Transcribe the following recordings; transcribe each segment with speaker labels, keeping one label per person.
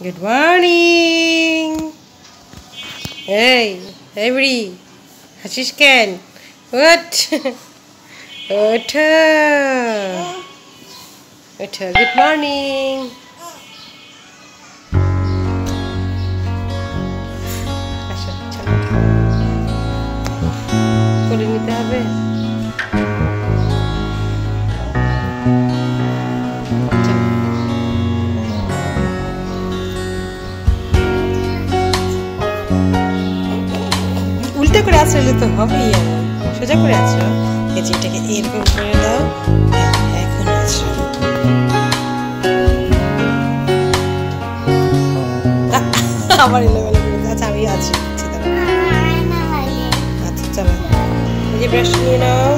Speaker 1: Good morning. Hey, every Hashish can. What? Otta. Otta. Good morning. আসো চলো করে নিতে হবে উল্টা করে আসলে তো হবেই আর সোজা করে আছো এই যে এটাকে এরকম করে দাও এখন আছো আমার এলোমেলো করে আচ্ছা আমি আছি আচ্ছা চলো এই যে ব্রাশ নিয়ে নাও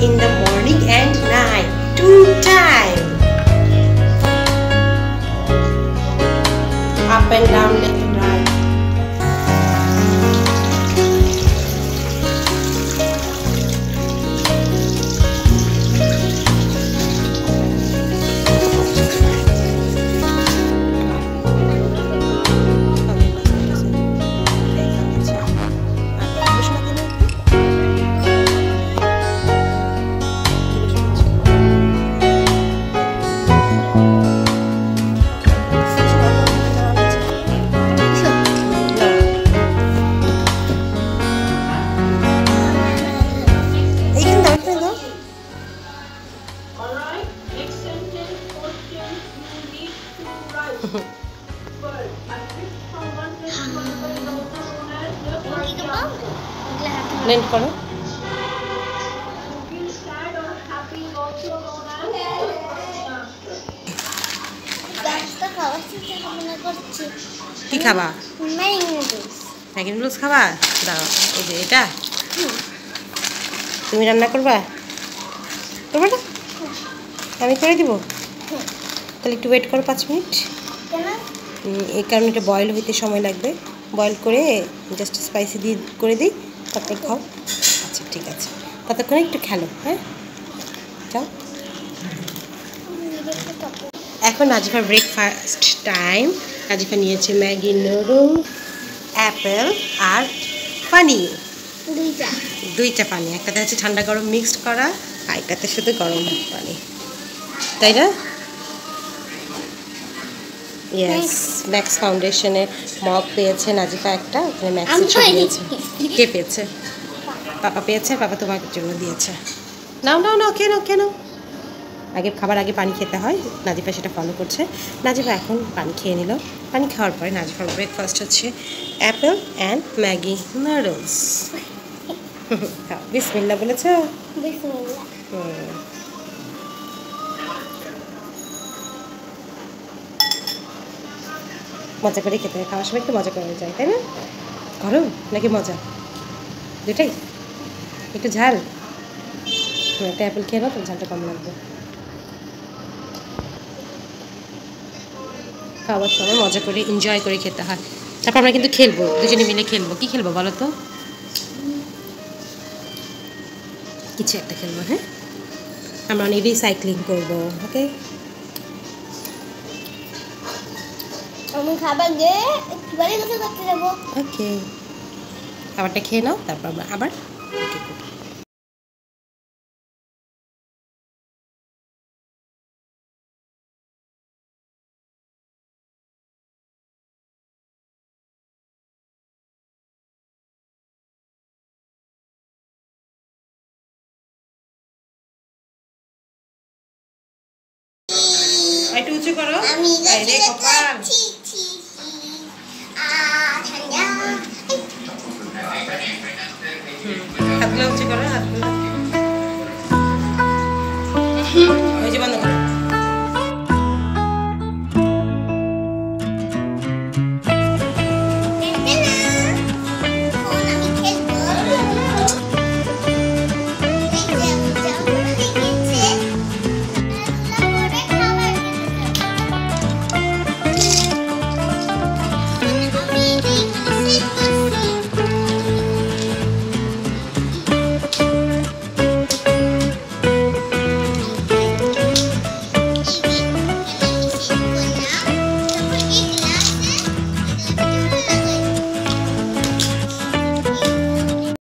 Speaker 1: in the morning and night 2 times up and down left and right Blend करो কি খাবা ম্যাগি নুডলস খাবা দাও এই যে এটা তুমি রান্না করবা করবে না আমি করে দিব তাহলে একটু ওয়েট করো 5 মিনিট এই কারণে এটা বয়েল হইতে সময় লাগবে বয়েল করে জাস্ট স্পাইসি দিয়ে করে দিই তারপর খাও আচ্ছা ঠিক আছে ততক্ষণে একটু খেলো হ্যাঁ যাও এখন নাজিফার ব্রেকফাস্ট টাইম নাজিফা নিয়েছে ম্যাগি নুডল অ্যাপেল আর পানি দুইটা পানি একটাতে হচ্ছে ঠান্ডা গরম মিক্সড করা আর একটাতে শুধু গরম পানি তাই না ইয়েস ম্যাক্স ফাউন্ডেশনের মগ পেয়েছে নাজিফা একটা ওখানে ম্যাক্সের ছবি দিয়েছে কে পেয়েছে পাপা পেয়েছে পাপা তোমাকে জন্য দিয়েছে নাও নাও নাও কেন আগে খাবার আগে পানি খেতে হয় নাজিফা সেটা ফলো করছে নাজিফা এখন পানি খেয়ে নিল পানি খাওয়ার পরে নাজিফার ব্রেকফাস্ট হচ্ছে অ্যাপেল অ্যান্ড ম্যাগি নুডলস বিসমিল্লাহ বলেছ মজা করে খেতে হয় খাওয়ার সময় একটু মজা করা যায় তাই না গরম নাকি মজা দুটাই একটু ঝাল একটা অ্যাপেল খেয়ে নাও তো ঝালটা কম লাগবে খাওয়ার সময় মজা করে এনজয় করে খেতে হয় তারপর আমরা কিন্তু খেলবো দুজনে মিলে খেলবো কি খেলবো বলো তো কিছু একটা খেলবো হ্যাঁ আমরা অনেক রিসাইক্লিং করবো ওকে
Speaker 2: আমি খাবার দিয়ে একটু বাড়ি গোসল করতে যাবো
Speaker 1: ওকে খাবারটা খেয়ে নাও তারপর আমরা আবার একটু উঁচু করো।
Speaker 2: আমি
Speaker 1: এই রে কপাল।
Speaker 2: ছি ছি ছি ঠান্ডা
Speaker 1: হাতগুলো উঁচু করো, হাতগুলো। ওই যে বন্ধ করো।